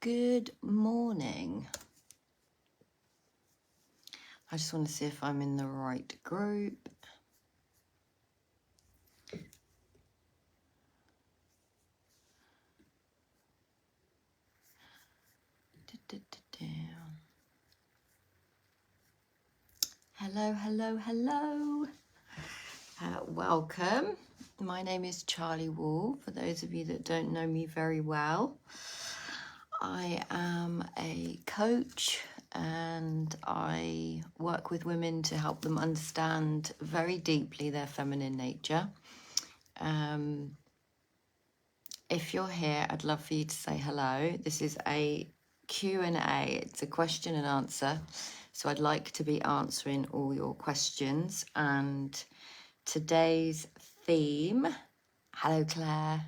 Good morning. I just want to see if I'm in the right group. Hello, hello, hello. Welcome. My name is Charli Wall. For those of you that don't know me very well, I am a coach and I work with women to help them understand very deeply their feminine nature. If you're here, I'd love for you to say hello. This is a Q&A. It's a question and answer. So I'd like to be answering all your questions. And today's theme, hello Claire.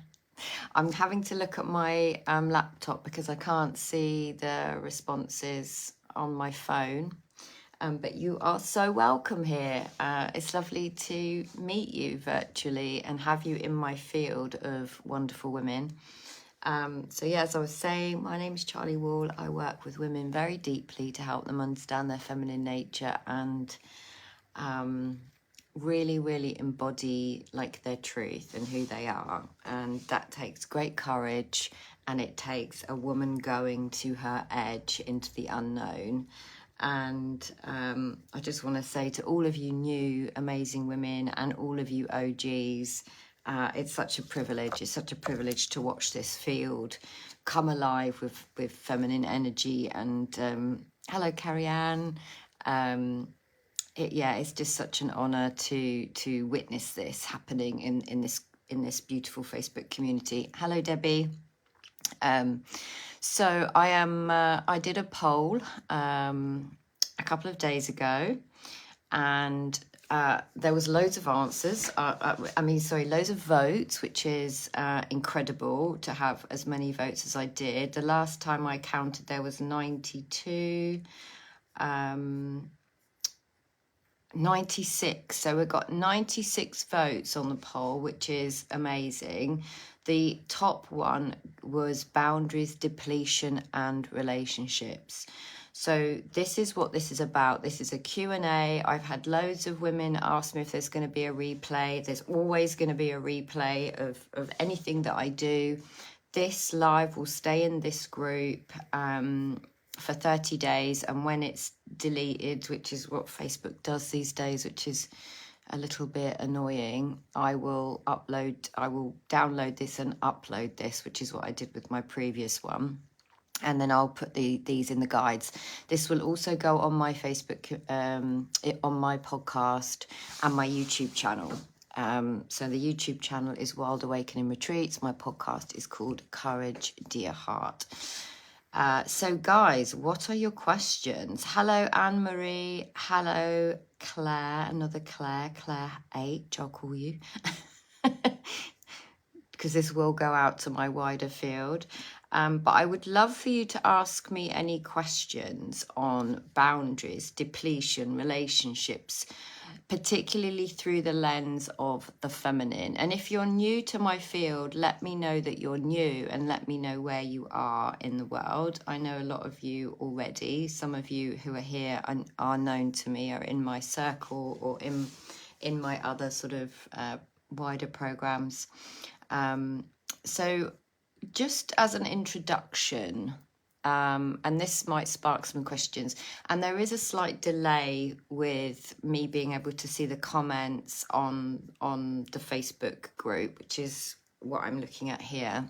I'm having to look at my laptop because I can't see the responses on my phone. But you are so welcome here. It's lovely to meet you virtually and have you in my field of wonderful women. So yeah, as I was saying, my name is Charli Wall. I work with women very deeply to help them understand their feminine nature and really, really embody like their truth and who they are. And that takes great courage, and it takes a woman going to her edge into the unknown. And I just want to say to all of you new amazing women and all of you OGs, it's such a privilege. It's such a privilege to watch this field come alive with feminine energy. And hello, Carrie Ann. It's just such an honor to witness this happening in this beautiful Facebook community. Hello, Debbie. So I did a poll a couple of days ago, and there was loads of answers. Loads of votes, which is incredible to have as many votes as I did. The last time I counted, there was 92, 96. So we got 96 votes on the poll, which is amazing. The top one was boundaries, depletion, and relationships. So this is what this is about. This is a Q&A. I've had loads of women ask me if there's going to be a replay. There's always going to be a replay of anything that I do. This live will stay in this group for 30 days. And when it's deleted, which is what Facebook does these days, which is a little bit annoying, I will download this and upload this, which is what I did with my previous one. And then I'll put these in the guides. This will also go on my Facebook, on my podcast and my YouTube channel. So the YouTube channel is Wild Awakening Retreats. My podcast is called Courage, Dear Heart. So guys, what are your questions? Hello, Anne-Marie. Hello, Claire. Another Claire H, I'll call you. Because this will go out to my wider field. But I would love for you to ask me any questions on boundaries, depletion, relationships, particularly through the lens of the feminine. And if you're new to my field, let me know that you're new and let me know where you are in the world. I know a lot of you already. Some of you who are here are known to me, are in my circle or in my other sort of wider programs. So just as an introduction, and this might spark some questions, and there is a slight delay with me being able to see the comments on the Facebook group, which is what I'm looking at here.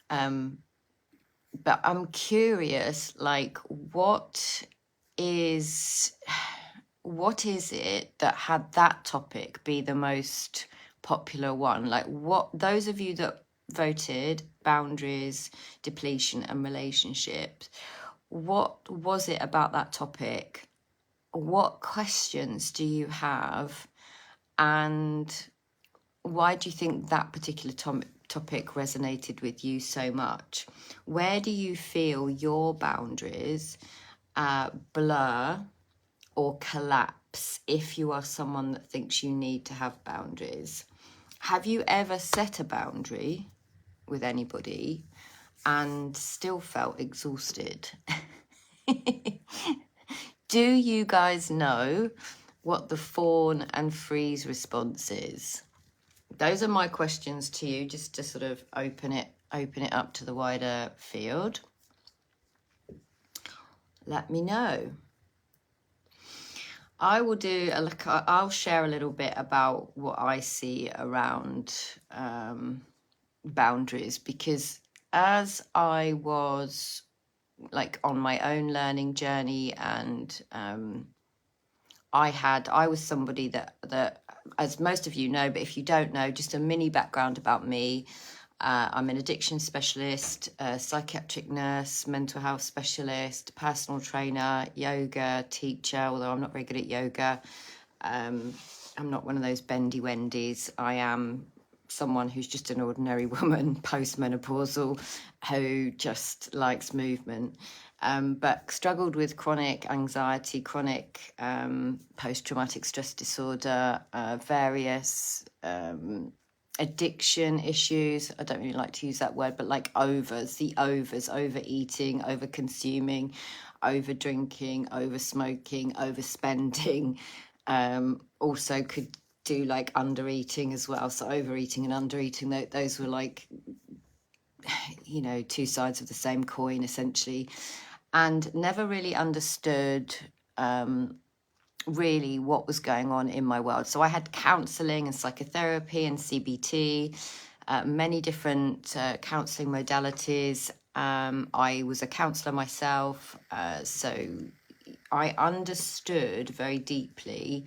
But I'm curious, like, what is it that had that topic be the most popular one? Like, what, those of you that voted boundaries, depletion, and relationships, what was it about that topic? What questions do you have? And why do you think that particular topic resonated with you so much? Where do you feel your boundaries blur or collapse if you are someone that thinks you need to have boundaries? Have you ever set a boundary with anybody? and still felt exhausted. Do you guys know what the fawn and freeze response is? Those are my questions to you, just to sort of open it up to the wider field. Let me know. I will do a look. I'll share a little bit about what I see around boundaries, because as I was like on my own learning journey, and I was somebody that, as most of you know, but if you don't know, just a mini background about me. I'm an addiction specialist, a psychiatric nurse, mental health specialist, personal trainer, yoga teacher, although I'm not very good at yoga. I'm not one of those bendy Wendy's. I am someone who's just an ordinary woman, postmenopausal, who just likes movement, but struggled with chronic anxiety, chronic post-traumatic stress disorder, various addiction issues. I don't really like to use that word, but like overeating, over consuming, over drinking, over smoking, overspending. Also could do like under eating as well. So overeating and under eating, those were like, you know, two sides of the same coin essentially, and never really understood really what was going on in my world. So I had counselling and psychotherapy and CBT, many different counselling modalities. I was a counsellor myself, so I understood very deeply,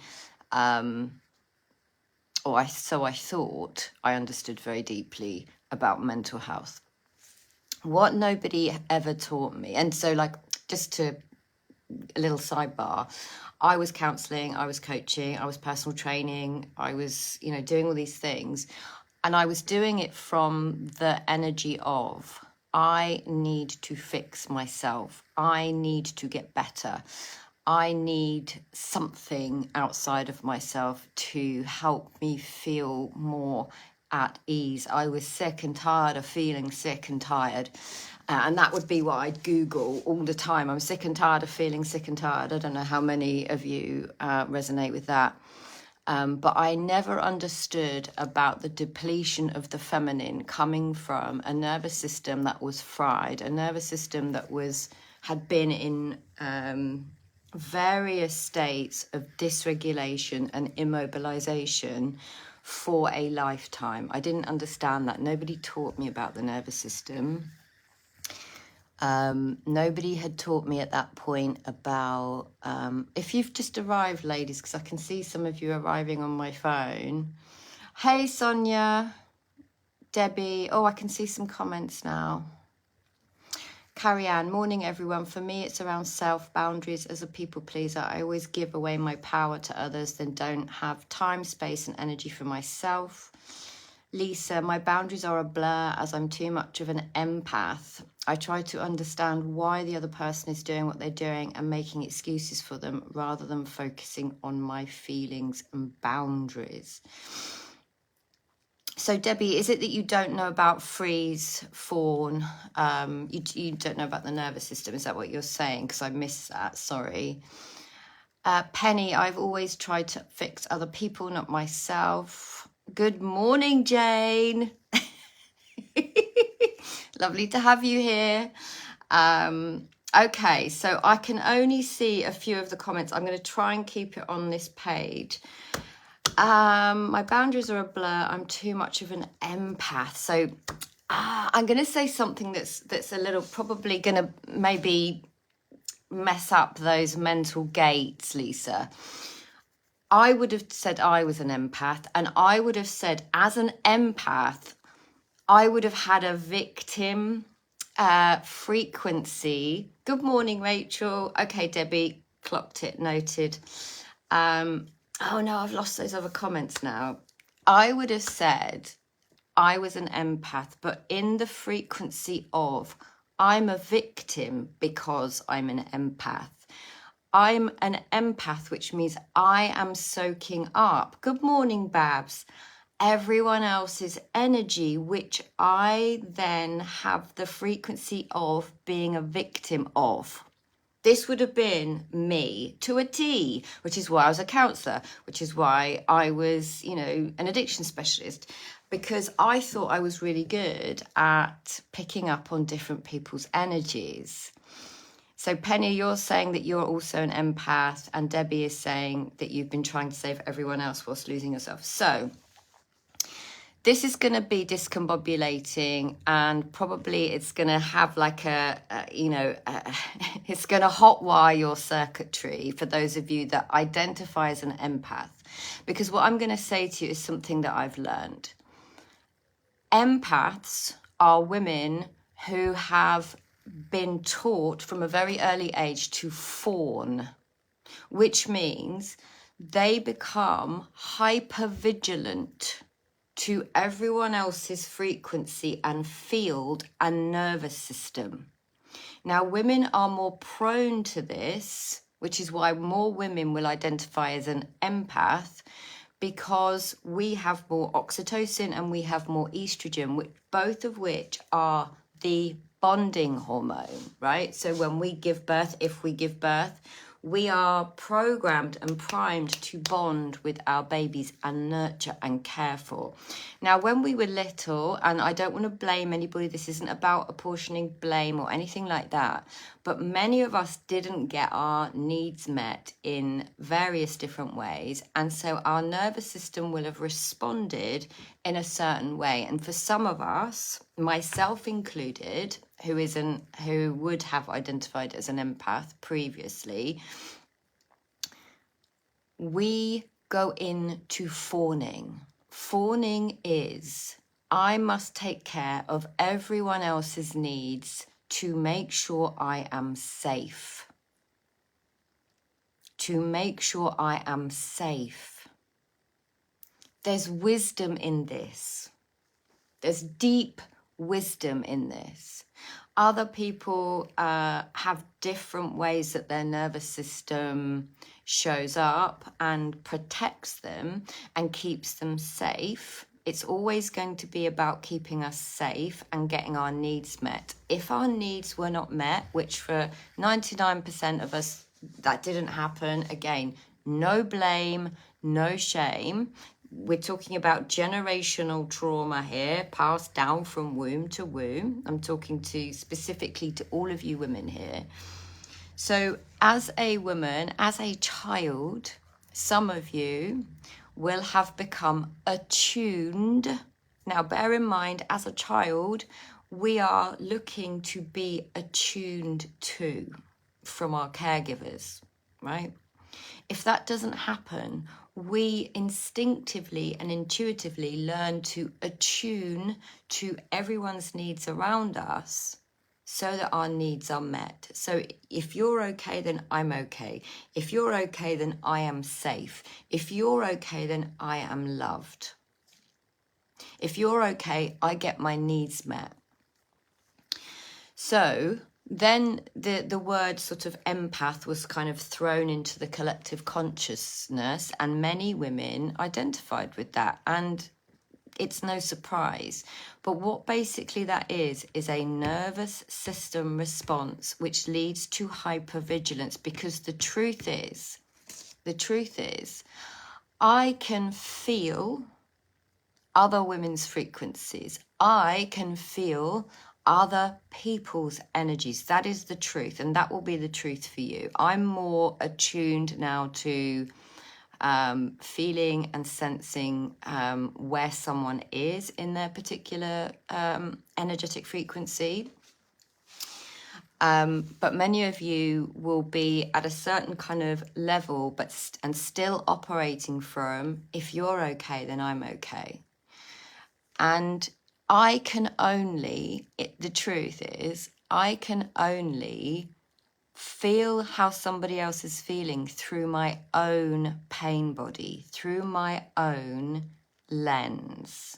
I thought I understood very deeply about mental health. What nobody ever taught me, and so like, just to a little sidebar, I was counselling, I was coaching, I was personal training, I was, you know, doing all these things, and I was doing it from the energy of, I need to fix myself, I need to get better, I need something outside of myself to help me feel more at ease. I was sick and tired of feeling sick and tired. And that would be what I'd Google all the time. I'm sick and tired of feeling sick and tired. I don't know how many of you resonate with that. But I never understood about the depletion of the feminine coming from a nervous system that was fried, a nervous system that had been in various states of dysregulation and immobilization for a lifetime. I didn't understand that. Nobody taught me about the nervous system. Nobody had taught me at that point about, if you've just arrived, ladies, because I can see some of you arriving on my phone. Hey, Sonia, Debbie. Oh, I can see some comments now. Carrie Ann, morning, everyone. For me, it's around self-boundaries. As a people pleaser, I always give away my power to others, then don't have time, space, and energy for myself. Lisa, my boundaries are a blur as I'm too much of an empath. I try to understand why the other person is doing what they're doing and making excuses for them rather than focusing on my feelings and boundaries. So, Debbie, is it that you don't know about freeze, fawn? You don't know about the nervous system? Is that what you're saying? Because I missed that, sorry. Penny, I've always tried to fix other people, not myself. Good morning, Jane. Lovely to have you here. Okay, so I can only see a few of the comments. I'm going to try and keep it on this page. My boundaries are a blur. I'm too much of an empath. So I'm going to say something that's a little, probably going to maybe mess up those mental gates, Lisa. I would have said I was an empath, and I would have said, as an empath, I would have had a victim frequency. Good morning, Rachel. Okay, Debbie, clocked it, noted. Oh no, I've lost those other comments now. I would have said I was an empath, but in the frequency of, I'm a victim because I'm an empath. I'm an empath, which means I am soaking up. Good morning, Babs. everyone else's energy, which I then have the frequency of being a victim of. This would have been me to a T, which is why I was a counsellor, which is why I was, an addiction specialist, because I thought I was really good at picking up on different people's energies. So Penny, you're saying that you're also an empath, and Debbie is saying that you've been trying to save everyone else whilst losing yourself. So this is going to be discombobulating, and probably it's going to have like it's going to hotwire your circuitry for those of you that identify as an empath. Because what I'm going to say to you is something that I've learned. Empaths are women who have been taught from a very early age to fawn, which means they become hypervigilant to everyone else's frequency and field and nervous system. Now, women are more prone to this, which is why more women will identify as an empath, because we have more oxytocin and we have more estrogen, both of which are the bonding hormone, right? So when we give birth, if we give birth, we are programmed and primed to bond with our babies and nurture and care for. Now, when we were little, and I don't want to blame anybody, this isn't about apportioning blame or anything like that, but many of us didn't get our needs met in various different ways. And so our nervous system will have responded in a certain way. And for some of us, myself included, who would have identified as an empath previously, we go into fawning. Fawning is, I must take care of everyone else's needs to make sure I am safe. To make sure I am safe. There's wisdom in this. There's deep wisdom in this. Other people have different ways that their nervous system shows up and protects them and keeps them safe. It's always going to be about keeping us safe and getting our needs met. If our needs were not met, which for 99% of us, that didn't happen, again, no blame, no shame. We're talking about generational trauma here, passed down from womb to womb. I'm talking specifically to all of you women here. So as a woman, as a child, some of you will have become attuned. Now, bear in mind, as a child, we are looking to be attuned to from our caregivers, right? If that doesn't happen, we instinctively and intuitively learn to attune to everyone's needs around us so that our needs are met. So if you're okay, then I'm okay. If you're okay, then I am safe. If you're okay, then I am loved. If you're okay, I get my needs met. So then the word sort of empath was kind of thrown into the collective consciousness, and many women identified with that, and it's no surprise. But what basically that is a nervous system response which leads to hypervigilance, because the truth is I can feel other women's frequencies. I can feel other people's energies. That is the truth, and that will be the truth for you. I'm more attuned now to feeling and sensing where someone is in their particular energetic frequency. But many of you will be at a certain kind of level, and still operating from, if you're okay, then I'm okay. And I can only, the truth is, I can only feel how somebody else is feeling through my own pain body, through my own lens.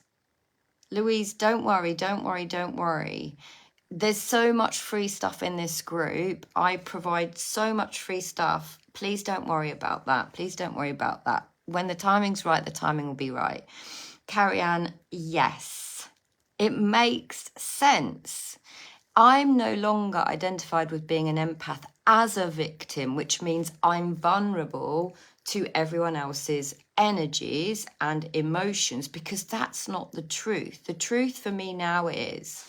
Louise, don't worry. There's so much free stuff in this group. I provide so much free stuff. Please don't worry about that. When the timing's right, the timing will be right. Carrie Ann, yes, it makes sense. I'm no longer identified with being an empath as a victim, which means I'm vulnerable to everyone else's energies and emotions, because that's not the truth. The truth for me now is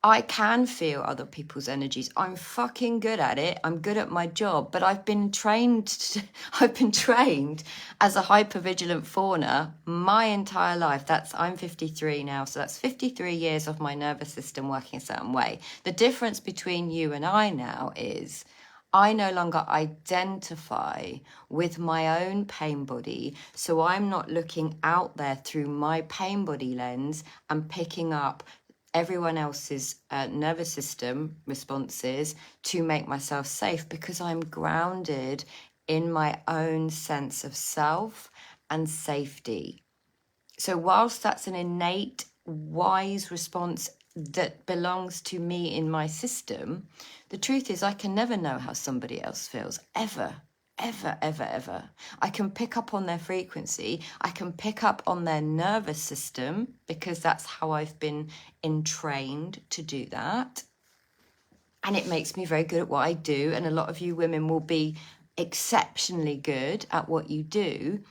I can feel other people's energies. I'm fucking good at it. I'm good at my job, but I've been trained I've been trained as a hypervigilant fawner my entire life. I'm 53 now, so that's 53 years of my nervous system working a certain way. The difference between you and I now is I no longer identify with my own pain body, so I'm not looking out there through my pain body lens and picking up everyone else's nervous system responses to make myself safe, because I'm grounded in my own sense of self and safety. So whilst that's an innate, wise response that belongs to me in my system, the truth is I can never know how somebody else feels, ever. Ever, ever, ever. I can pick up on their frequency. I can pick up on their nervous system, because that's how I've been entrained to do that. And it makes me very good at what I do. And a lot of you women will be exceptionally good at what you do.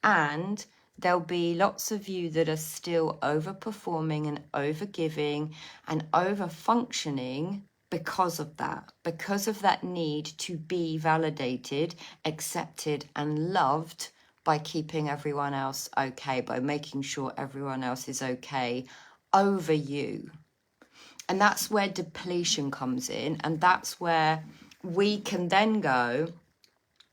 And there'll be lots of you that are still overperforming and overgiving and overfunctioning because of that need to be validated, accepted, and loved by keeping everyone else okay, by making sure everyone else is okay over you. And that's where depletion comes in. And that's where we can then go,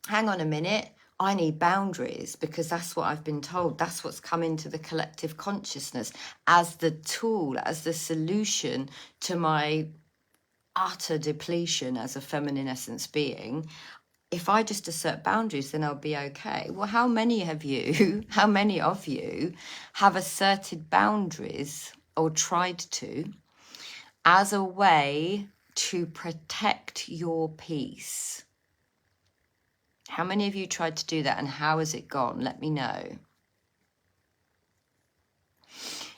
hang on a minute, I need boundaries, because that's what I've been told. That's what's come into the collective consciousness as the tool, as the solution to my utter depletion as a feminine essence being. If I just assert boundaries, then I'll be okay. Well, how many of you have asserted boundaries or tried to as a way to protect your peace? How many of you tried to do that, and how has it gone? Let me know.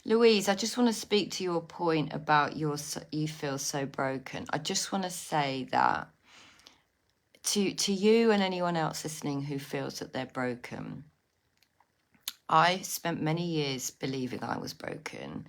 Louise, I just want to speak to your point about you feel so broken. I just want to say that to you and anyone else listening who feels that they're broken, I spent many years believing I was broken.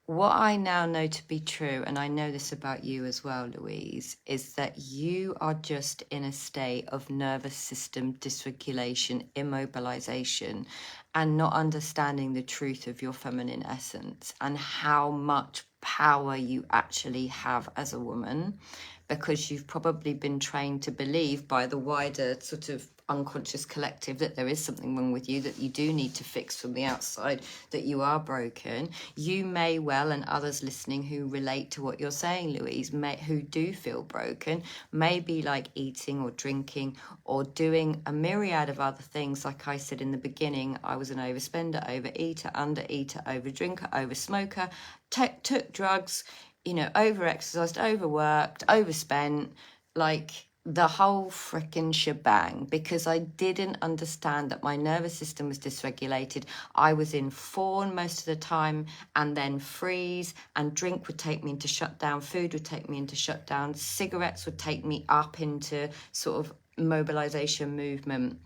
What I now know to be true, and I know this about you as well, Louise, is that you are just in a state of nervous system dysregulation, immobilization, and not understanding the truth of your feminine essence and how much power you actually have as a woman, because you've probably been trained to believe by the wider sort of unconscious collective that there is something wrong with you, that you do need to fix from the outside, that you are broken. You may well, and others listening who relate to what you're saying, Louise, who do feel broken, may be like eating or drinking or doing a myriad of other things. Like I said in the beginning, I was an overspender, overeater, undereater, overdrinker, oversmoker, took drugs, over-exercised, overworked, overspent, like the whole frickin' shebang, because I didn't understand that my nervous system was dysregulated. I was in fawn most of the time, and then freeze, and drink would take me into shutdown, food would take me into shutdown, cigarettes would take me up into sort of mobilization movement.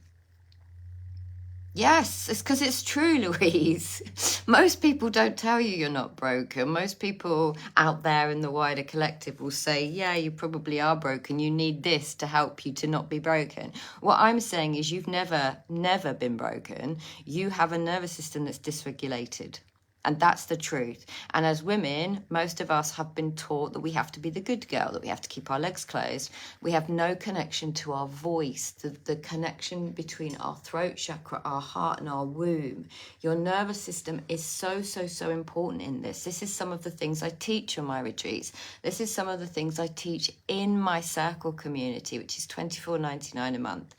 Yes, it's because it's true, Louise. Most people don't tell you you're not broken. Most people out there in the wider collective will say, yeah, you probably are broken. You need this to help you to not be broken. What I'm saying is you've never been broken. You have a nervous system that's dysregulated. And that's the truth. And as women, most of us have been taught that we have to be the good girl, that we have to keep our legs closed. We have no connection to our voice, the connection between our throat chakra, our heart, and our womb. Your nervous system is so, so, so important in this. This is some of the things I teach on my retreats. This is some of the things I teach in my circle community, which is $24.99 a month.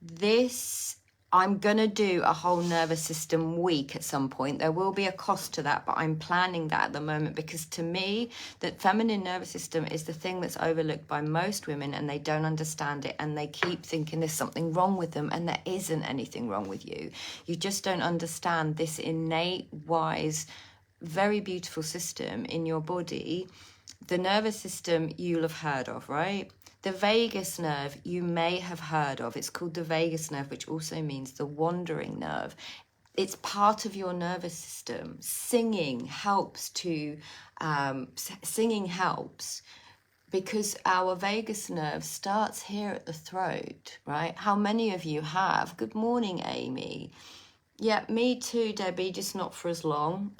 This I'm going to do a whole nervous system week at some point. There will be a cost to that, but I'm planning that at the moment because to me, the feminine nervous system is the thing that's overlooked by most women and they don't understand it and they keep thinking there's something wrong with them and there isn't anything wrong with you. You just don't understand this innate, wise, very beautiful system in your body. The nervous system you'll have heard of, right? The vagus nerve you may have heard of. It's called the vagus nerve, which also means the wandering nerve. It's part of your nervous system. Singing helps because our vagus nerve starts here at the throat, right? How many of you have? Good morning, Amy. Yeah, me too, Debbie, just not for as long.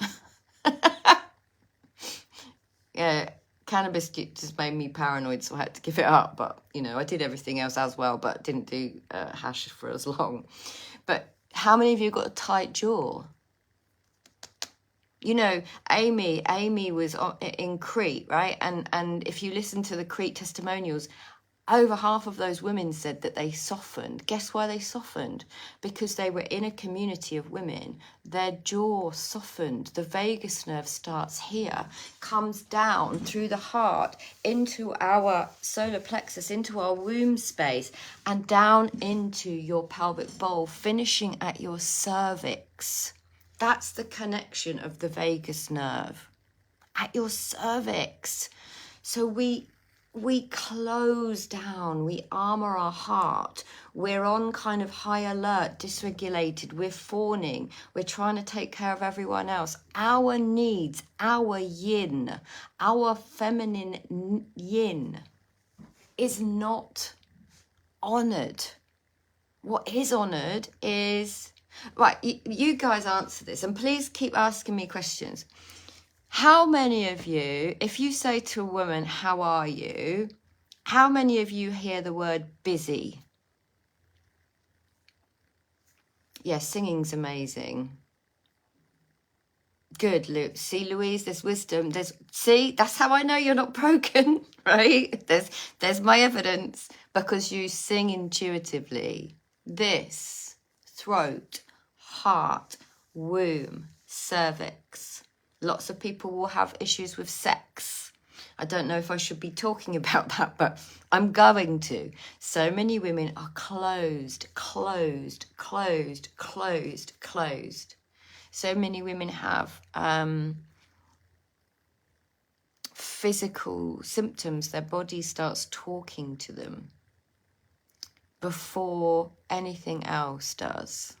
Yeah, cannabis just made me paranoid, so I had to give it up. But, you know, I did everything else as well, but didn't do hash for as long. But how many of you got a tight jaw? You know, Amy was in Crete, right? And if you listen to the Crete testimonials, over half of those women said that they softened. Guess why they softened? Because they were in a community of women. Their jaw softened. The vagus nerve starts here, comes down through the heart into our solar plexus, into our womb space, and down into your pelvic bowl, finishing at your cervix. That's the connection of the vagus nerve at your cervix. So we close down, we armor our heart, we're on kind of high alert, dysregulated, we're fawning, we're trying to take care of everyone else. Our needs, our yin, our feminine yin is not honored. What is honored is, right, you guys answer this and please keep asking me questions. How many of you, if you say to a woman, how are you? How many of you hear the word busy? Yeah, singing's amazing. Good, Luke. See, Louise, there's wisdom. See, that's how I know you're not broken, right? There's my evidence because you sing intuitively. This, throat, heart, womb, cervix. Lots of people will have issues with sex. I don't know if I should be talking about that, but I'm going to. So many women are closed. So many women have physical symptoms. Their body starts talking to them before anything else does.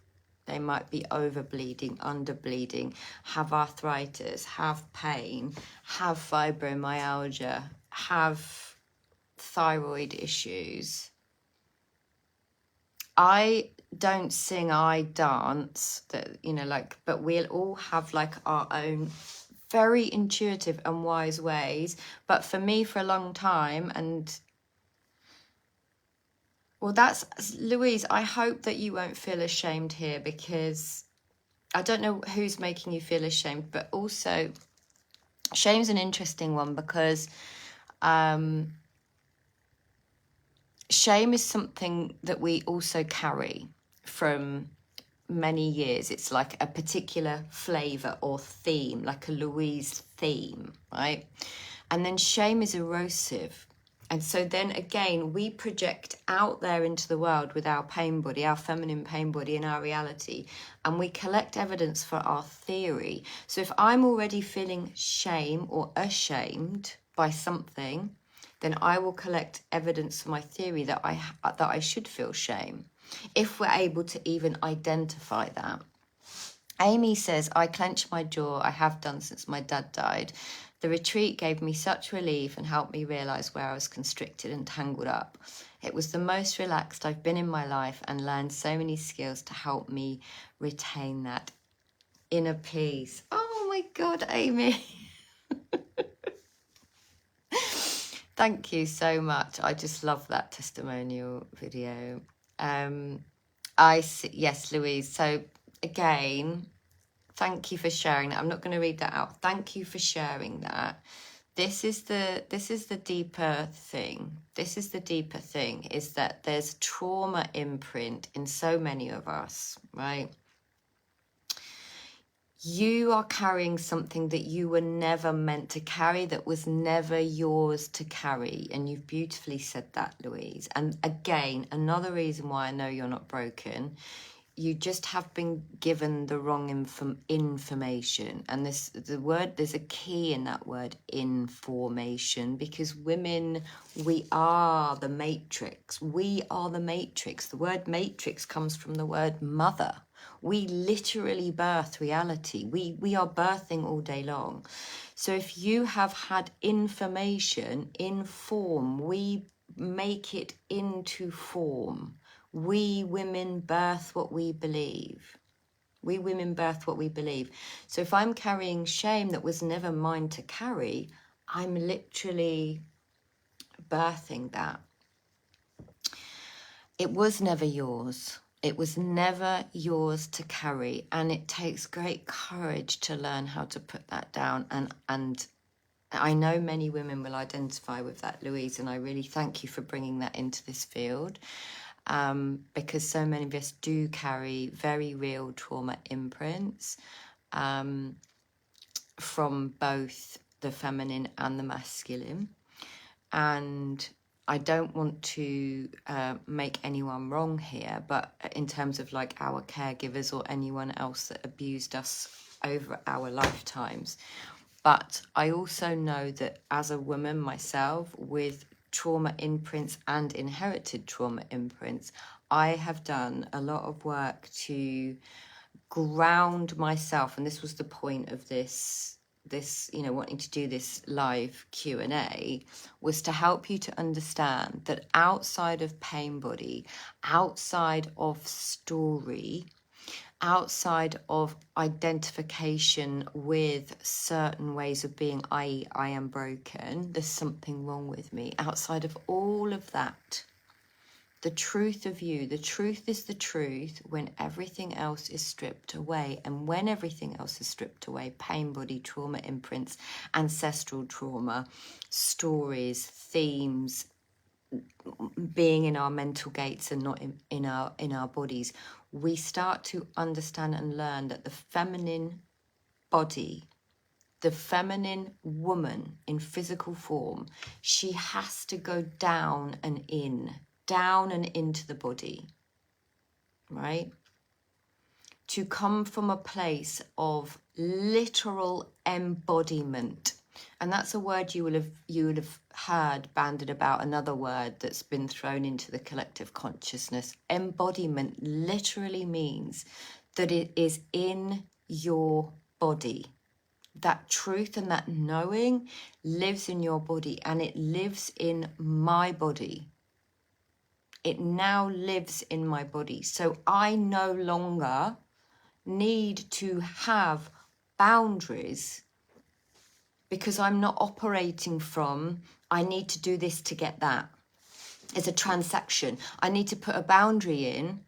They might be overbleeding, underbleeding, have arthritis, have pain, have fibromyalgia, have thyroid issues. I don't sing, I dance, that, you know, like, but we'll all have like our own very intuitive and wise ways. But for me, for a long time, and well, that's, Louise, I hope that you won't feel ashamed here because I don't know who's making you feel ashamed, but also shame's an interesting one because shame is something that we also carry from many years. It's like a particular flavor or theme, like a Louise theme, right? And then shame is erosive. And so then again, we project out there into the world with our pain body, our feminine pain body in our reality, and we collect evidence for our theory. So if I'm already feeling shame or ashamed by something, then I will collect evidence for my theory that I should feel shame, if we're able to even identify that. Amy says, I clench my jaw. I have done since my dad died. The retreat gave me such relief and helped me realise where I was constricted and tangled up. It was the most relaxed I've been in my life and learned so many skills to help me retain that inner peace. Oh my God, Amy. Thank you so much. I just love that testimonial video. Yes, Louise. So again, thank you for sharing that. I'm not going to read that out. Thank you for sharing that. this is the deeper thing. This is the deeper thing, is that there's trauma imprint in so many of us, right? You are carrying something that you were never meant to carry, that was never yours to carry. And you've beautifully said that, Louise. And again, another reason why I know you're not broken, you just have been given the wrong information. And there's a key in that word, information, because women, we are the matrix. We are the matrix. The word matrix comes from the word mother. We literally birth reality. We are birthing all day long. So if you have had information in form, we make it into form. We women birth what we believe. We women birth what we believe. So if I'm carrying shame that was never mine to carry, I'm literally birthing that. It was never yours. It was never yours to carry. And it takes great courage to learn how to put that down. And I know many women will identify with that, Louise, and I really thank you for bringing that into this field. Because so many of us do carry very real trauma imprints from both the feminine and the masculine. And I don't want to make anyone wrong here, but in terms of like our caregivers or anyone else that abused us over our lifetimes. But I also know that as a woman myself with trauma imprints and inherited trauma imprints, I have done a lot of work to ground myself. And this was the point of this, wanting to do this live Q&A, was to help you to understand that outside of pain body, outside of story, outside of identification with certain ways of being, i.e. I am broken, there's something wrong with me. Outside of all of that, the truth of you, the truth is the truth when everything else is stripped away. And when everything else is stripped away, pain body, trauma imprints, ancestral trauma, stories, themes, being in our mental gates and not in our bodies, we start to understand and learn that the feminine body, the feminine woman in physical form, she has to go down and into the body, right? To come from a place of literal embodiment. And that's a word you would have heard bandied about, another word that's been thrown into the collective consciousness. Embodiment literally means that it is in your body. That truth and that knowing lives in your body, and it lives in my body. It now lives in my body. So I no longer need to have boundaries because I'm not operating from, I need to do this to get that. It's a transaction. I need to put a boundary in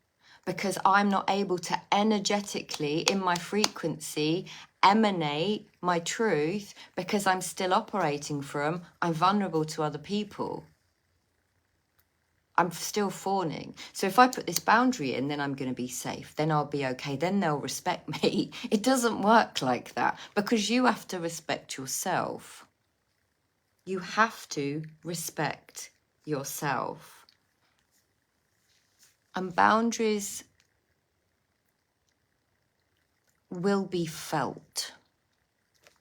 because I'm not able to energetically, in my frequency, emanate my truth because I'm still operating from, I'm vulnerable to other people. I'm still fawning. So if I put this boundary in, then I'm going to be safe. Then I'll be okay. Then they'll respect me. It doesn't work like that because you have to respect yourself. You have to respect yourself. And boundaries will be felt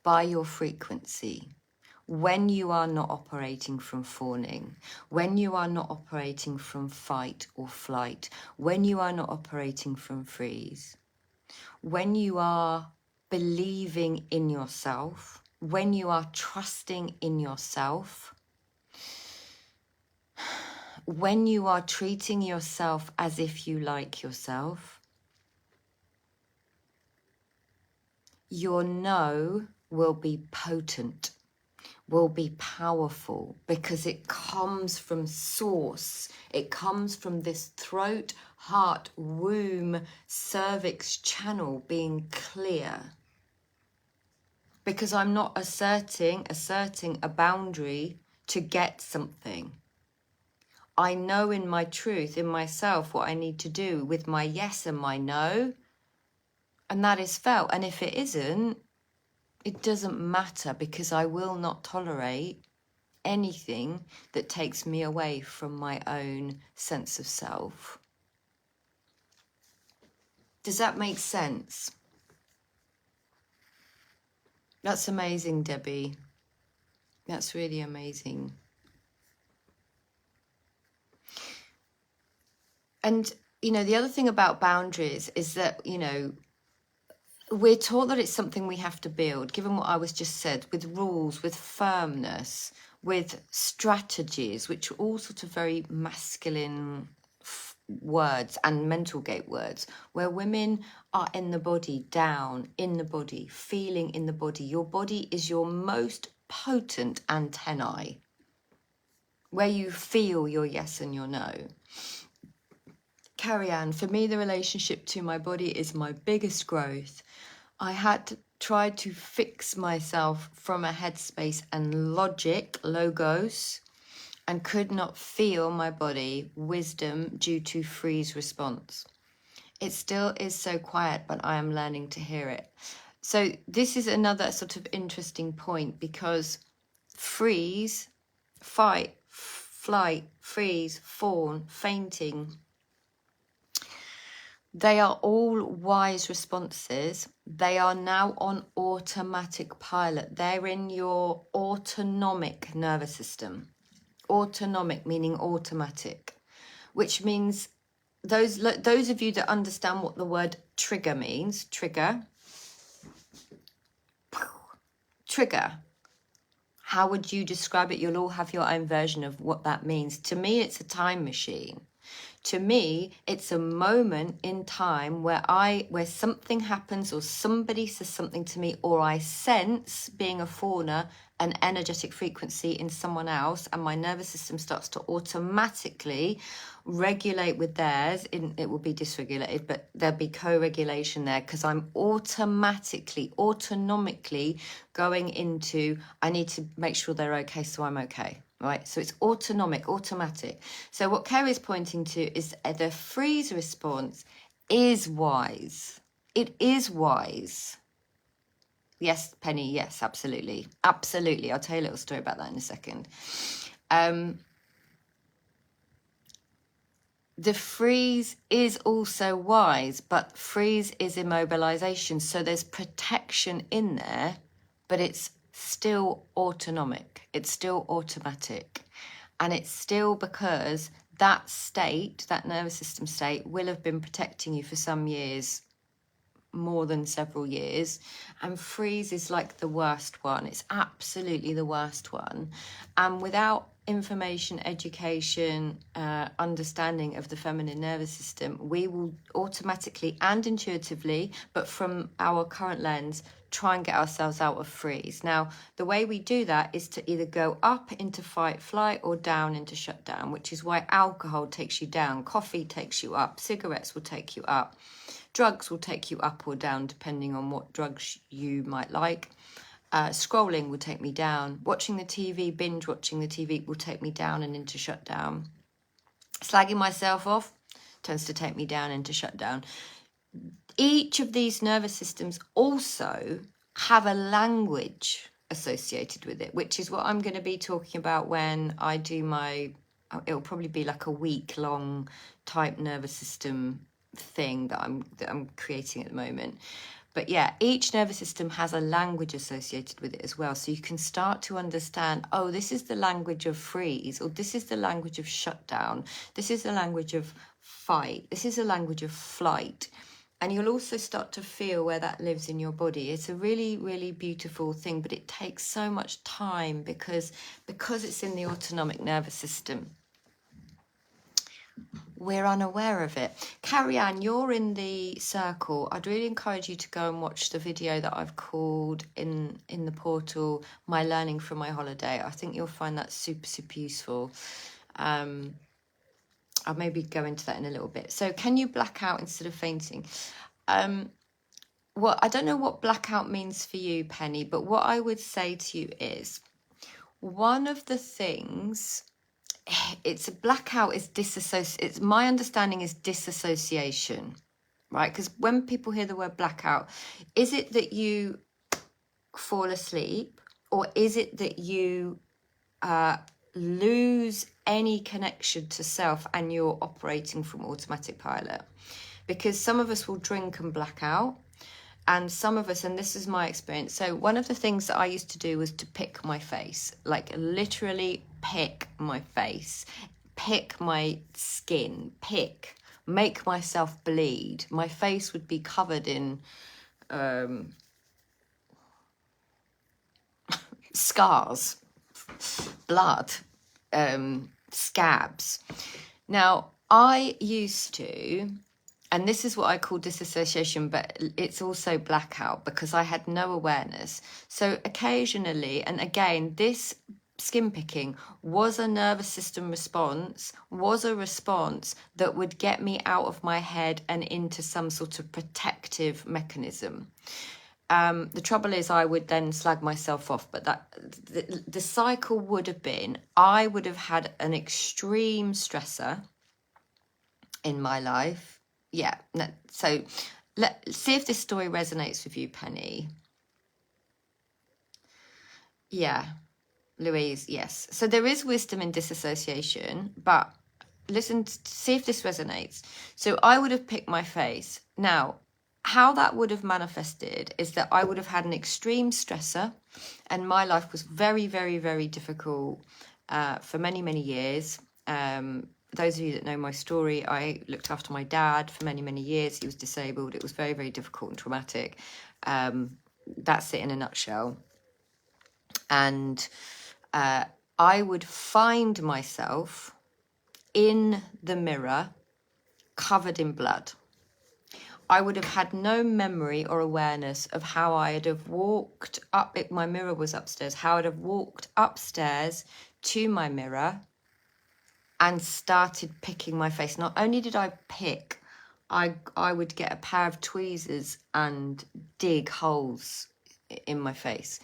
by your frequency. When you are not operating from fawning, when you are not operating from fight or flight, when you are not operating from freeze, when you are believing in yourself, when you are trusting in yourself, when you are treating yourself as if you like yourself, your no will be potent, will be powerful, because it comes from source. It comes from this throat, heart, womb, cervix channel being clear. because I'm not asserting a boundary to get something. I know in my truth, in myself, what I need to do with my yes and my no, and that is felt. And if it isn't, it doesn't matter, because I will not tolerate anything that takes me away from my own sense of self. Does that make sense? That's amazing, Debbie. That's really amazing. And, you know, the other thing about boundaries is that, you know, we're taught that it's something we have to build, given what I was just said, with rules, with firmness, with strategies, which are all sort of very masculine words and mental gate words, where women are in the body, down, in the body, feeling in the body. Your body is your most potent antennae, where you feel your yes and your no. Carrie Ann, for me, the relationship to my body is my biggest growth. I had tried to fix myself from a headspace and logic, logos, and could not feel my body, wisdom, due to freeze response. It still is so quiet, but I am learning to hear it. So this is another sort of interesting point, because freeze, fight, flight, freeze, fawn, fainting, they are all wise responses. They are now on automatic pilot. They're in your autonomic nervous system. Autonomic meaning automatic, which means those of you that understand what the word trigger means, trigger. How would you describe it? You'll all have your own version of what that means. To me, it's a time machine. To me, it's a moment in time where something happens, or somebody says something to me, or I sense, being a fawner, an energetic frequency in someone else, and my nervous system starts to automatically regulate with theirs. It will be dysregulated, but there'll be co-regulation there, because I'm autonomically going into, I need to make sure they're okay, so I'm okay. Right, so it's automatic. So what Kerry's pointing to is the freeze response is wise. It is wise. Yes, Penny, yes, absolutely. Absolutely. I'll tell you a little story about that in a second. The freeze is also wise, but freeze is immobilization. So there's protection in there, but it's still autonomic. It's still automatic. And it's still because that state, that nervous system state, will have been protecting you for some years, more than several years. And freeze is like the worst one. It's absolutely the worst one. And without information, education, understanding of the feminine nervous system, we will automatically and intuitively, but from our current lens, try and get ourselves out of freeze. Now, the way we do that is to either go up into fight, flight, or down into shutdown, which is why alcohol takes you down, coffee takes you up, cigarettes will take you up, drugs will take you up or down depending on what drugs you might like. Scrolling will take me down. Watching the TV, binge watching the TV will take me down and into shutdown. Slagging myself off tends to take me down into shutdown. Each of these nervous systems also have a language associated with it, which is what I'm going to be talking about when I do it'll probably be like a week-long type nervous system thing that I'm creating at the moment. But yeah, each nervous system has a language associated with it as well. So you can start to understand, oh, this is the language of freeze, or this is the language of shutdown. This is the language of fight. This is the language of flight. And you'll also start to feel where that lives in your body. It's a really, really beautiful thing, but it takes so much time because it's in the autonomic nervous system. We're unaware of it. Carrie Ann, you're in the circle. I'd really encourage you to go and watch the video that I've called in the portal, My Learning from My Holiday. I think you'll find that super, super useful. I'll maybe go into that in a little bit. So can you black out instead of fainting? I don't know what blackout means for you, Penny, but what I would say to you is one of the things, it's a blackout is disassociation. My understanding is disassociation, right? Because when people hear the word blackout, is it that you fall asleep, or is it that you lose any connection to self and you're operating from automatic pilot? Because some of us will drink and black out, and some of us, and this is my experience, so one of the things that I used to do was to pick my face, like literally pick my face, pick my skin, make myself bleed. My face would be covered in scars, blood, scabs. Now, I used to, and this is what I call disassociation, but it's also blackout because I had no awareness. So occasionally, and again, this skin picking was a nervous system response, was a response that would get me out of my head and into some sort of protective mechanism. The trouble is I would then slag myself off, but that the cycle would have been, I would have had an extreme stressor in my life. Yeah, so let's see if this story resonates with you, Penny. Yeah, Louise, yes. So there is wisdom in disassociation, but listen, see if this resonates. So I would have picked my face. Now, how that would have manifested is that I would have had an extreme stressor, and my life was very, very, very difficult for many, many years. Those of you that know my story, I looked after my dad for many, many years. He was disabled. It was very, very difficult and traumatic. That's it in a nutshell. And I would find myself in the mirror covered in blood. I would have had no memory or awareness of how I'd have walked up, my mirror was upstairs, how I'd have walked upstairs to my mirror and started picking my face. Not only did I pick, I would get a pair of tweezers and dig holes in my face.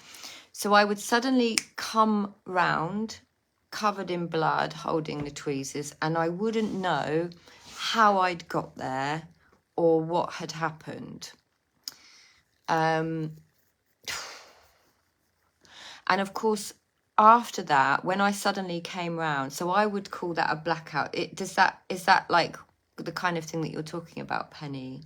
So I would suddenly come round covered in blood, holding the tweezers, and I wouldn't know how I'd got there or what had happened. And of course, after that, when I suddenly came round, so I would call that a blackout. Is that like the kind of thing that you're talking about, Penny?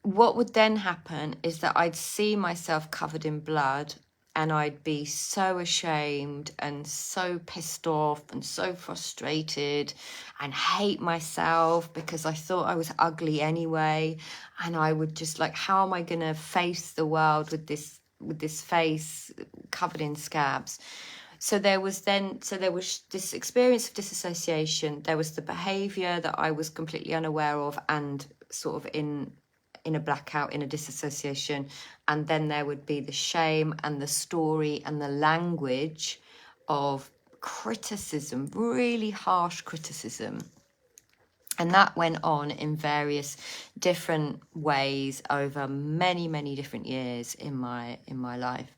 What would then happen is that I'd see myself covered in blood, and I'd be so ashamed and so pissed off and so frustrated and hate myself because I thought I was ugly anyway. And I would just like, how am I going to face the world with this face covered in scabs? So there was this experience of disassociation. There was the behavior that I was completely unaware of and sort of in a blackout, in a disassociation. And then there would be the shame and the story and the language of criticism, really harsh criticism. And that went on in various different ways over many, many different years in my life.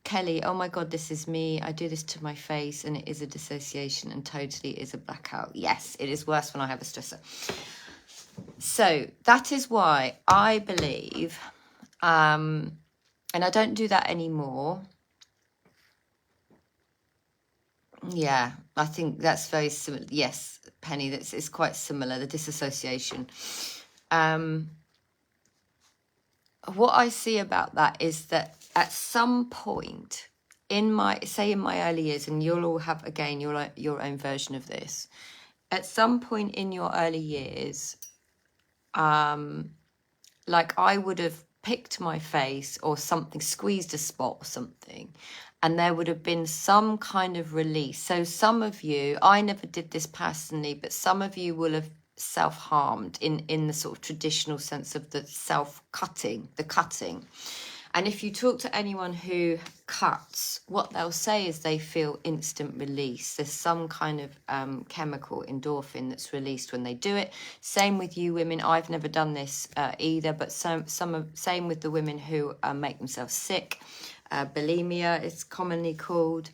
Kelly, oh my God, this is me. I do this to my face and it is a dissociation and totally is a blackout. Yes, it is worse when I have a stressor. So that is why I believe, and I don't do that anymore. Yeah, I think that's very similar. Yes, Penny, it's quite similar, the disassociation. What I see about that is that at some point in my early years, and you'll all have, again, your own version of this, at some point in your early years, like I would have picked my face or something, squeezed a spot or something, and there would have been some kind of release. So some of you, I never did this personally, but some of you will have self-harmed in the sort of traditional sense of the self-cutting, the cutting. And if you talk to anyone who cuts, what they'll say is they feel instant release. There's some kind of chemical, endorphin, that's released when they do it. Same with you women. I've never done this either, but same with the women who make themselves sick. Bulimia, it's commonly called.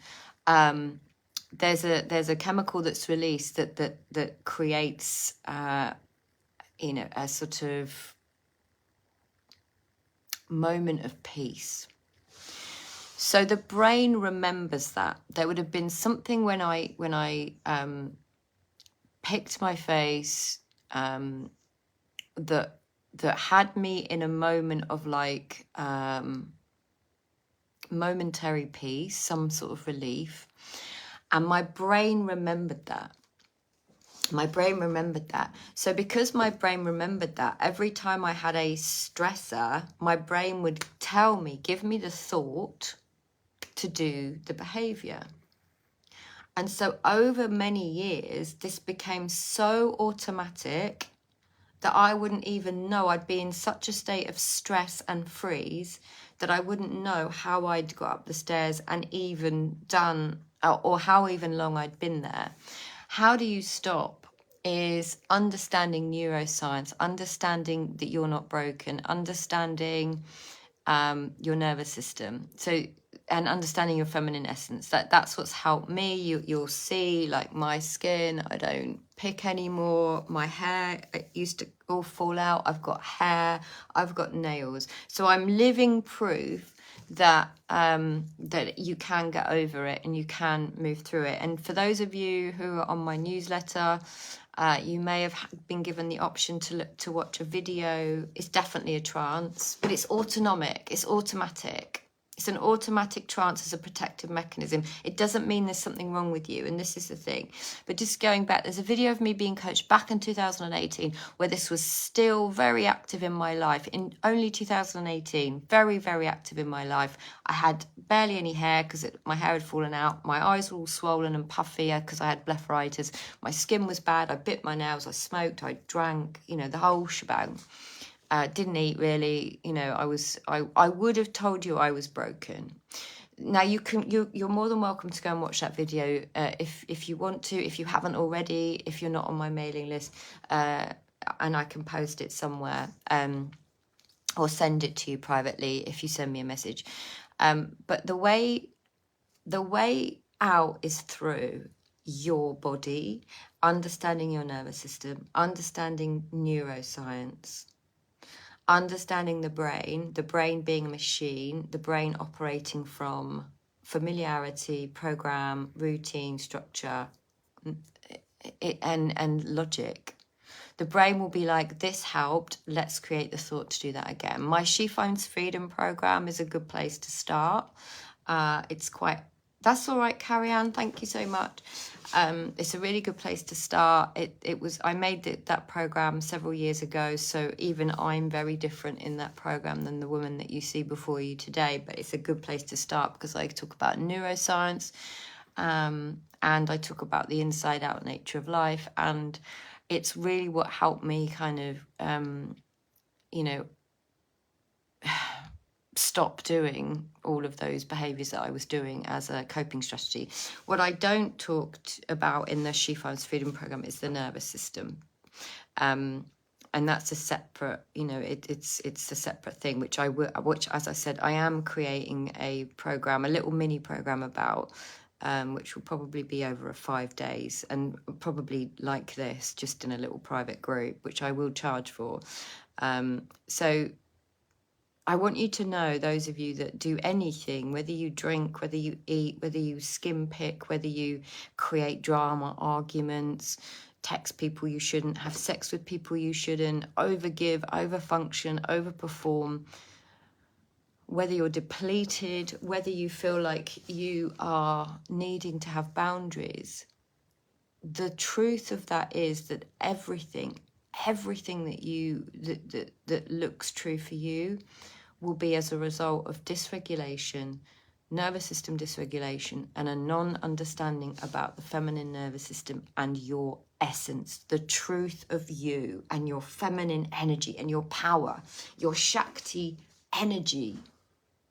There's a chemical that's released that creates a sort of moment of peace. So the brain remembers that. There would have been something when I picked my face that had me in a moment of like momentary peace, some sort of relief, and my brain remembered that. So because my brain remembered that, every time I had a stressor, my brain would tell me, give me the thought to do the behavior. And so over many years, this became so automatic that I wouldn't even know. I'd be in such a state of stress and freeze that I wouldn't know how I'd got up the stairs and even done, or how even long I'd been there. How do you stop? Is understanding neuroscience, understanding that you're not broken, understanding your nervous system. So, and understanding your feminine essence. That's what's helped me. You'll see, like, my skin, I don't pick anymore. My hair, it used to all fall out. I've got hair, I've got nails. So I'm living proof that that you can get over it and you can move through it. And for those of you who are on my newsletter, you may have been given the option to watch a video. It's definitely a trance, but it's autonomic, it's automatic. It's an automatic trance as a protective mechanism. It doesn't mean there's something wrong with you, and this is the thing. But just going back, there's a video of me being coached back in 2018 where this was still very active in my life. In only 2018, very, very active in my life. I had barely any hair because my hair had fallen out. My eyes were all swollen and puffy because I had blepharitis. My skin was bad. I bit my nails. I smoked. I drank, the whole shebang. Didn't eat really, I would have told you I was broken. Now you're more than welcome to go and watch that video if you want to, if you haven't already, if you're not on my mailing list, and I can post it somewhere, or send it to you privately if you send me a message. But the way out is through your body, understanding your nervous system, understanding neuroscience, understanding the brain being a machine, the brain operating from familiarity, program, routine, structure, and logic. The brain will be like, this helped, let's create the thought to do that again. My She Finds Freedom program is a good place to start. That's all right, Carrie-Anne, thank you so much. It's a really good place to start. I made that program several years ago, so even I'm very different in that program than the woman that you see before you today, but it's a good place to start because I talk about neuroscience, and I talk about the inside out nature of life, and it's really what helped me kind of stop doing all of those behaviors that I was doing as a coping strategy. What I don't talk about in the She Finds Freedom program is the nervous system. And that's a separate, it's a separate thing, which as I said, I am creating a program, a little mini program about, which will probably be over 5 days, and probably like this, just in a little private group, which I will charge for. So I want you to know, those of you that do anything, whether you drink, whether you eat, whether you skim pick, whether you create drama, arguments, text people you shouldn't, have sex with people you shouldn't, overgive, overfunction, overperform, whether you're depleted, whether you feel like you are needing to have boundaries, the truth of that is that everything that looks true for you will be as a result of dysregulation, nervous system dysregulation, and a non-understanding about the feminine nervous system and your essence, the truth of you and your feminine energy and your power, your Shakti energy.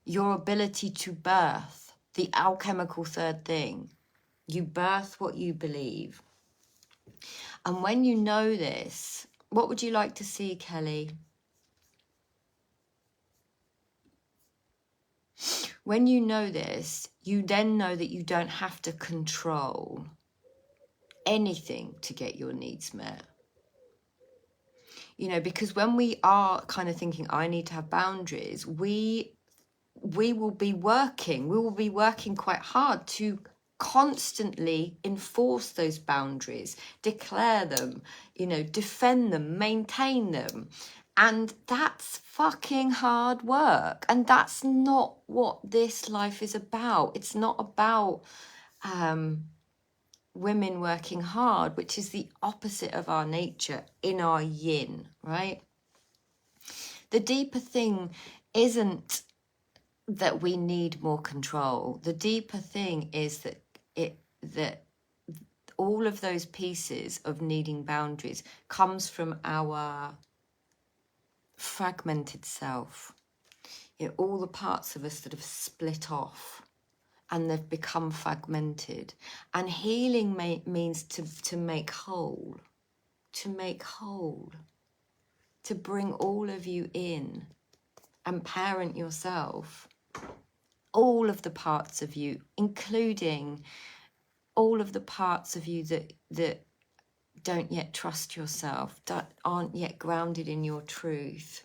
your ability to birth, the alchemical third thing. You birth what you believe. And when you know this, what would you like to see, Kelly? When you know this, you then know that you don't have to control anything to get your needs met. You know, because when we are kind of thinking, I need to have boundaries, we will be working quite hard to constantly enforce those boundaries, declare them, you know, defend them, maintain them. And that's fucking hard work. And that's not what this life is about. It's not about women working hard, which is the opposite of our nature in our yin, right? The deeper thing isn't that we need more control. The deeper thing is that all of those pieces of needing boundaries comes from our fragmented self. You know, all the parts of us that have split off and they've become fragmented. And healing means to make whole, to bring all of you in and parent yourself. All of the parts of you, including all of the parts of you that don't yet trust yourself, that aren't yet grounded in your truth.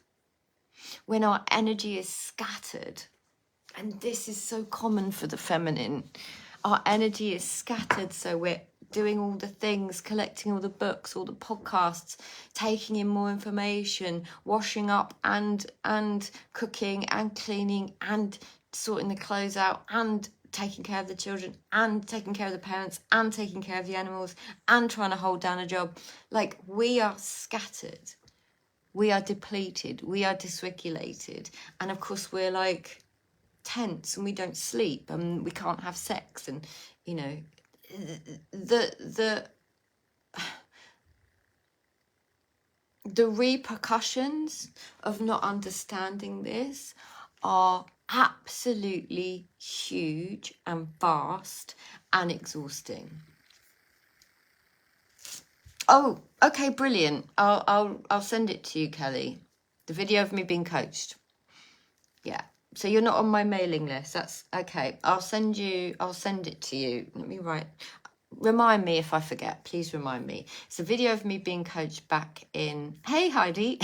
When our energy is scattered, and this is so common for the feminine, our energy is scattered, so we're doing all the things, collecting all the books, all the podcasts, taking in more information, washing up and cooking and cleaning and sorting the clothes out and taking care of the children and taking care of the parents and taking care of the animals and trying to hold down a job. Like, we are scattered, we are depleted, we are dysregulated, and of course we're like tense and we don't sleep and we can't have sex, and you know, the repercussions of not understanding this are absolutely huge and vast and exhausting. Oh, okay, brilliant. I'll send it to you, Kelly. The video of me being coached. Yeah. So you're not on my mailing list. That's okay. I'll send it to you. Let me write. Remind me if I forget. Please remind me. It's a video of me being coached back in. Hey, Heidi.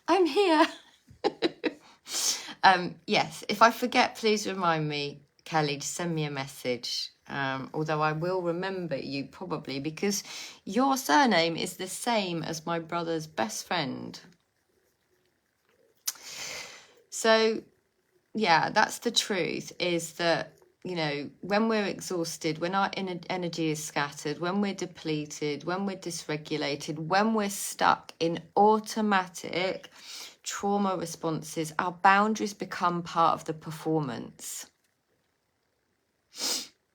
I'm here. Yes, if I forget, please remind me, Kelly, to send me a message. Although I will remember you probably because your surname is the same as my brother's best friend. So, yeah, that's the truth, is that, you know, when we're exhausted, when our energy is scattered, when we're depleted, when we're dysregulated, when we're stuck in automatic trauma responses, our boundaries become part of the performance.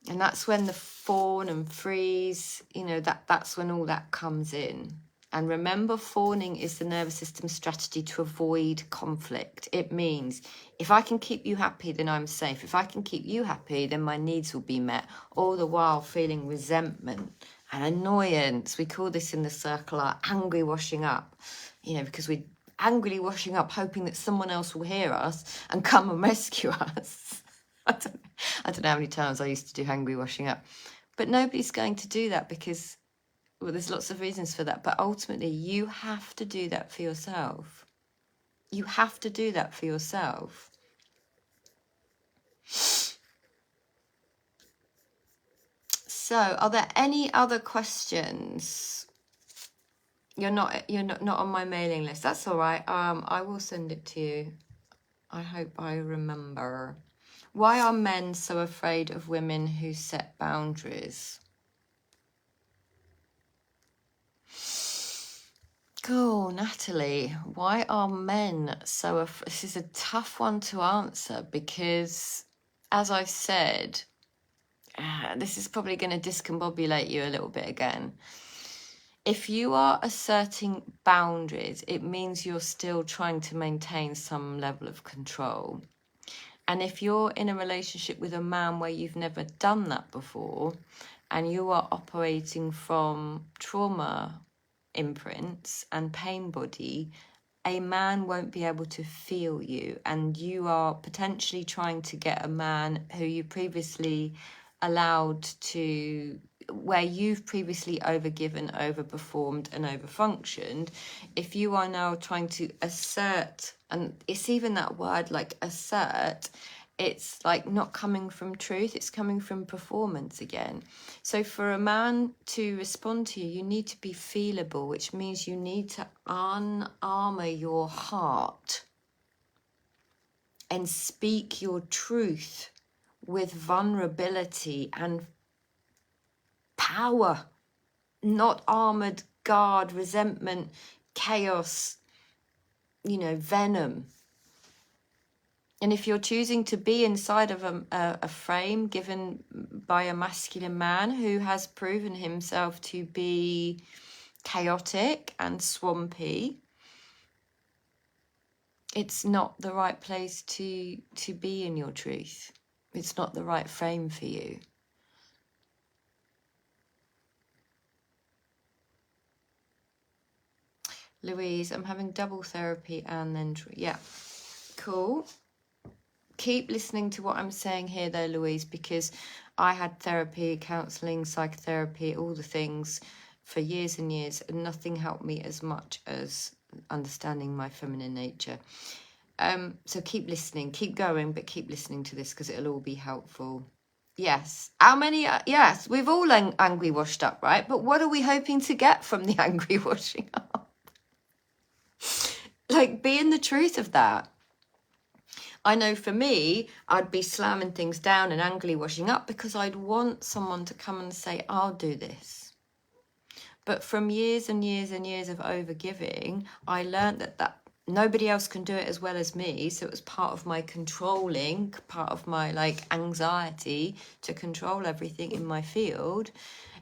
And that's when the fawn and freeze, you know, that's when all that comes in. And remember, fawning is the nervous system strategy to avoid conflict. It means if I can keep you happy, then I'm safe. If I can keep you happy, then my needs will be met, all the while feeling resentment and annoyance. We call this in the circle our angry washing up, you know, because we're angrily washing up, hoping that someone else will hear us and come and rescue us. I don't know how many times I used to do angry washing up. But nobody's going to do that because, well, there's lots of reasons for that. But ultimately, you have to do that for yourself. You have to do that for yourself. So, are there any other questions? You're not on my mailing list. That's all right. I will send it to you. I hope I remember. Why are men so afraid of women who set boundaries? Cool, Natalie. Why are men so this is a tough one to answer because, as I said, this is probably going to discombobulate you a little bit again. If you are asserting boundaries, it means you're still trying to maintain some level of control. And if you're in a relationship with a man where you've never done that before, and you are operating from trauma imprints and pain body, a man won't be able to feel you, and you are potentially trying to get a man who you previously allowed to, where you've previously overgiven, overperformed and overfunctioned. If you are now trying to assert, and it's even that word like assert, it's like not coming from truth, it's coming from performance again. So for a man to respond to you, you need to be feelable, which means you need to unarmor your heart and speak your truth with vulnerability and power, not armored guard, resentment, chaos, venom. And if you're choosing to be inside of a frame given by a masculine man who has proven himself to be chaotic and swampy, it's not the right place to be in your truth. It's not the right frame for you. Louise, I'm having double therapy and then... Yeah, cool. Keep listening to what I'm saying here though, Louise, because I had therapy, counselling, psychotherapy, all the things for years and years, and nothing helped me as much as understanding my feminine nature. So keep listening, keep going, but keep listening to this because it'll all be helpful. Yes. How many? Yes, we've all angry washed up, right? But what are we hoping to get from the angry washing up? Like, be in the truth of that. I know for me, I'd be slamming things down and angrily washing up because I'd want someone to come and say, I'll do this. But from years and years and years of overgiving, I learned that nobody else can do it as well as me. So it was part of my controlling, part of my anxiety to control everything in my field.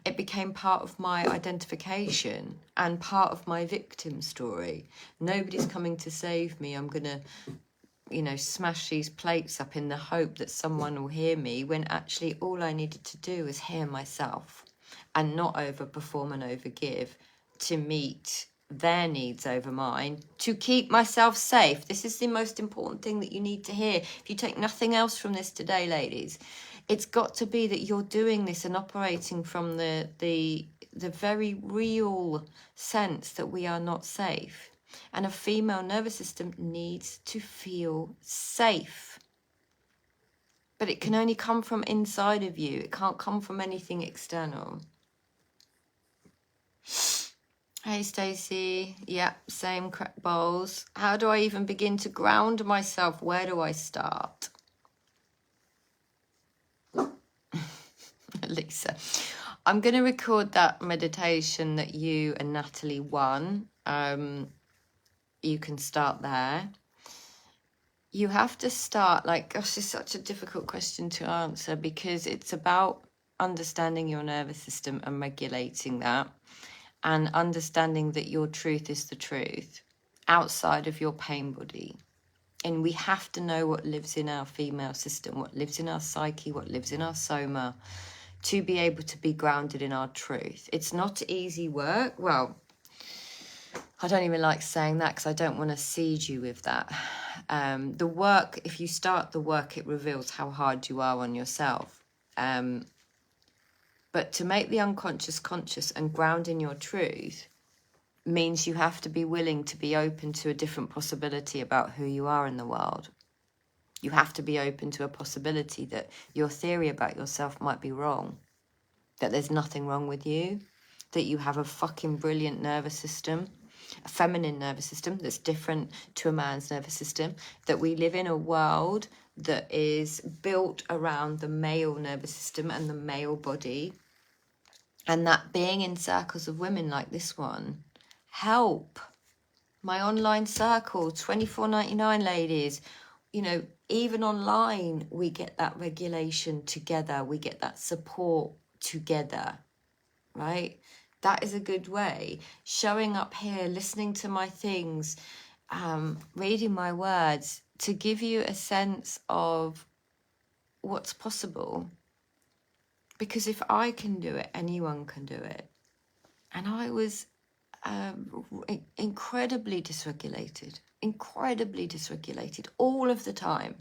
It became part of my identification and part of my victim story. Nobody's coming to save me. I'm going to smash these plates up in the hope that someone will hear me, when actually all I needed to do was hear myself and not overperform and overgive to meet their needs over mine, to keep myself safe. This is the most important thing that you need to hear. If you take nothing else from this today, ladies, it's got to be that you're doing this and operating from the very real sense that we are not safe. And a female nervous system needs to feel safe. But it can only come from inside of you. It can't come from anything external. Hey, Stacey. Yeah, same crack bowls. How do I even begin to ground myself? Where do I start? Lisa. I'm going to record that meditation that you and Natalie won. You can start there. You have to start, gosh, it's such a difficult question to answer because it's about understanding your nervous system and regulating that, and understanding that your truth is the truth outside of your pain body. And we have to know what lives in our female system, what lives in our psyche, what lives in our soma, to be able to be grounded in our truth. It's not easy work. Well, I don't even like saying that because I don't want to seed you with that. The work, if you start the work, it reveals how hard you are on yourself. But to make the unconscious conscious and ground in your truth means you have to be willing to be open to a different possibility about who you are in the world. You have to be open to a possibility that your theory about yourself might be wrong, that there's nothing wrong with you, that you have a fucking brilliant nervous system, a feminine nervous system that's different to a man's nervous system, that we live in a world that is built around the male nervous system and the male body, and that being in circles of women like this one, help. My online circle, $24.99, ladies. Even online, we get that regulation together. We get that support together, right? That is a good way. Showing up here, listening to my things, reading my words to give you a sense of what's possible. Because if I can do it, anyone can do it. And I was incredibly dysregulated all of the time.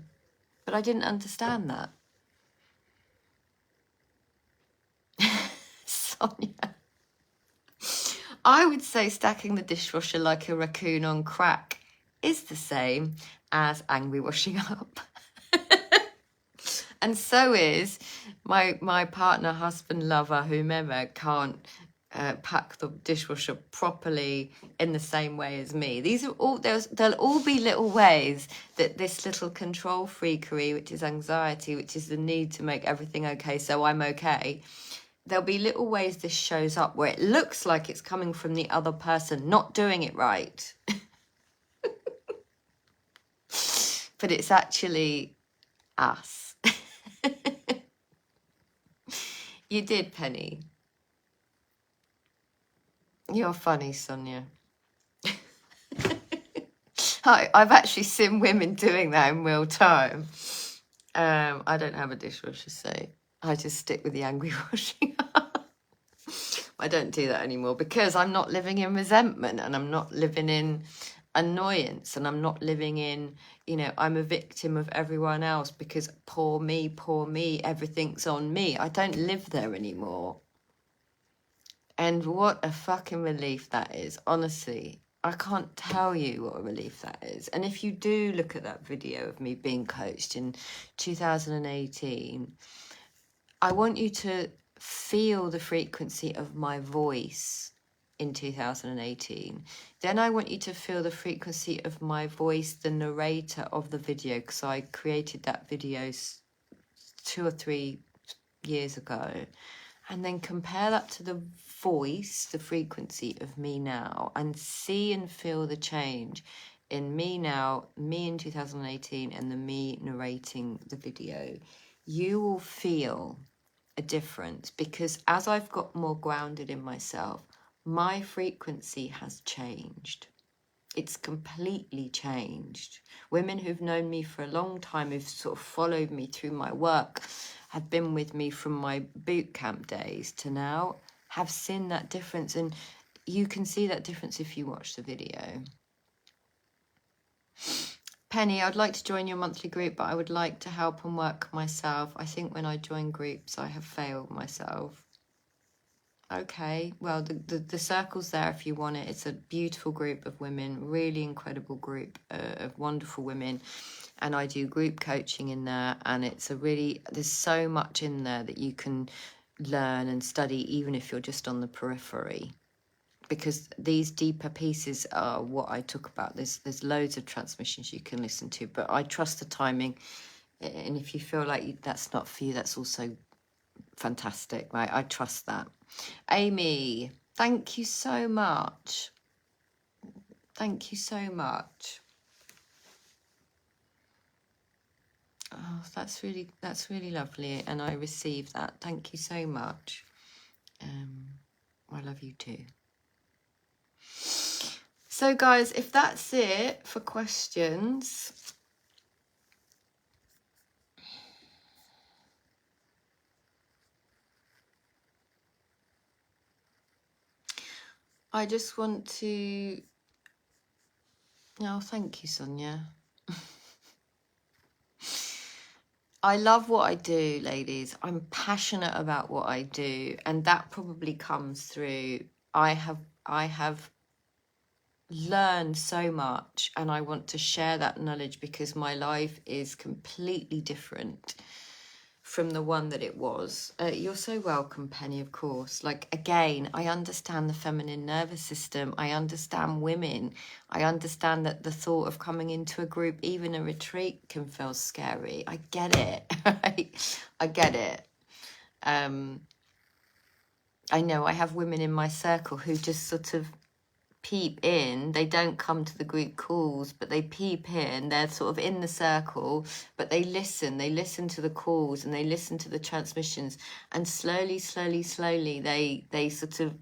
But I didn't understand that. Sonia. I would say stacking the dishwasher like a raccoon on crack is the same as angry washing up. And so is my partner, husband, lover, whomever can't pack the dishwasher properly in the same way as me. These are all, there'll all be little ways that this little control freakery, which is anxiety, which is the need to make everything okay so I'm okay, there'll be little ways this shows up where it looks like it's coming from the other person not doing it right. But it's actually us. You did, Penny. You're funny, Sonia. I've actually seen women doing that in real time. I don't have a dishwasher, so I just stick with the angry washing up. I don't do that anymore because I'm not living in resentment and I'm not living in annoyance and I'm not living in, I'm a victim of everyone else because poor me, everything's on me. I don't live there anymore. And what a fucking relief that is, honestly. I can't tell you what a relief that is. And if you do look at that video of me being coached in 2018, I want you to feel the frequency of my voice in 2018. Then I want you to feel the frequency of my voice, the narrator of the video, because I created that video 2 or 3 years ago. And then compare that to the voice, the frequency of me now, and see and feel the change in me now, me in 2018, and the me narrating the video. You will feel a difference because as I've got more grounded in myself, my frequency has changed. It's completely changed. Women who've known me for a long time, who've sort of followed me through my work, have been with me from my boot camp days to now, have seen that difference. And you can see that difference if you watch the video. Penny, I'd like to join your monthly group, but I would like to help and work myself. I think when I join groups, I have failed myself. Okay, well, the circle's there if you want it. It's a beautiful group of women, really incredible group of wonderful women. And I do group coaching in there. And it's there's so much in there that you can learn and study, even if you're just on the periphery. Because these deeper pieces are what I talk about. There's loads of transmissions you can listen to, but I trust the timing. And if you feel like that's not for you, that's also fantastic, right? I trust that. Amy, thank you so much. Thank you so much. Oh, that's really lovely, and I received that. Thank you so much. I love you too. So guys, if that's it for questions, I just want to... Oh, thank you, Sonia. I love what I do, ladies. I'm passionate about what I do, and that probably comes through. I have learned so much, and I want to share that knowledge because my life is completely different from the one that it was. You're so welcome, Penny, of course. Like, again, I understand the feminine nervous system. I understand women. I understand that the thought of coming into a group, even a retreat, can feel scary. I get it, right? I get it. I know I have women in my circle who just sort of peep in. They don't come to the group calls, but they peep in. They're sort of in the circle, but they listen to the calls and they listen to the transmissions, and slowly they sort of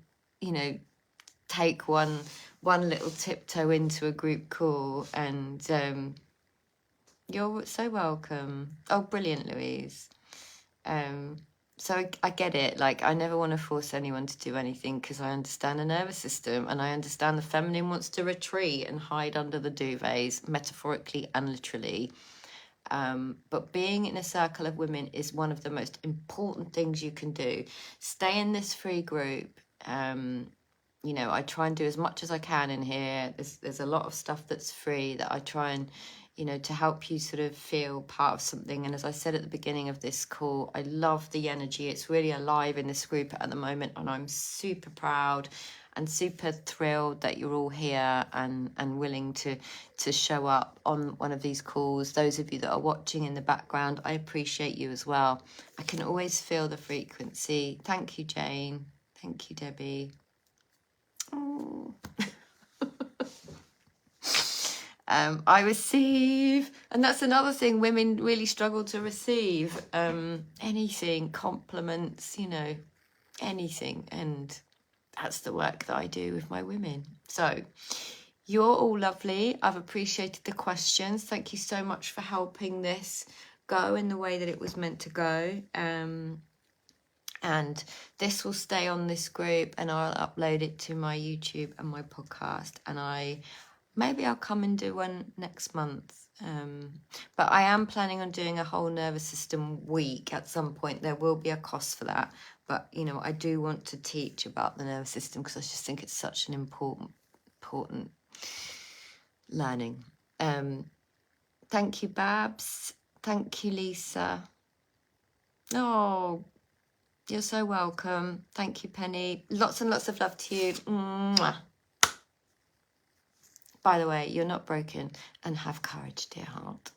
take one one little tiptoe into a group call, and you're so welcome. Oh, brilliant, Louise. So I get it. Like, I never want to force anyone to do anything, because I understand the nervous system, and I understand the feminine wants to retreat and hide under the duvets, metaphorically and literally. But being in a circle of women is one of the most important things you can do. Stay in this free group. You know, I try and do as much as I can in here. There's a lot of stuff that's free that I try and, you know, to help you sort of feel part of something. And as I said at the beginning of this call, I love the energy. It's really alive in this group at the moment, and I'm super proud and super thrilled that you're all here and willing to show up on one of these calls. Those of you that are watching in the background, I appreciate you as well. I can always feel the frequency. Thank you, Jane. Thank you, Debbie. Oh. I receive, and that's another thing women really struggle to receive. Anything, compliments, you know, anything. And that's the work that I do with my women. So you're all lovely. I've appreciated the questions. Thank you so much for helping this go in the way that it was meant to go. And this will stay on this group, and I'll upload it to my YouTube and my podcast. And maybe I'll come and do one next month. But I am planning on doing a whole nervous system week at some point. There will be a cost for that. But, you know, I do want to teach about the nervous system, because I just think it's such an important learning. Thank you, Babs. Thank you, Lisa. Oh, you're so welcome. Thank you, Penny. Lots and lots of love to you. Mwah. By the way, you're not broken, and have courage, dear heart.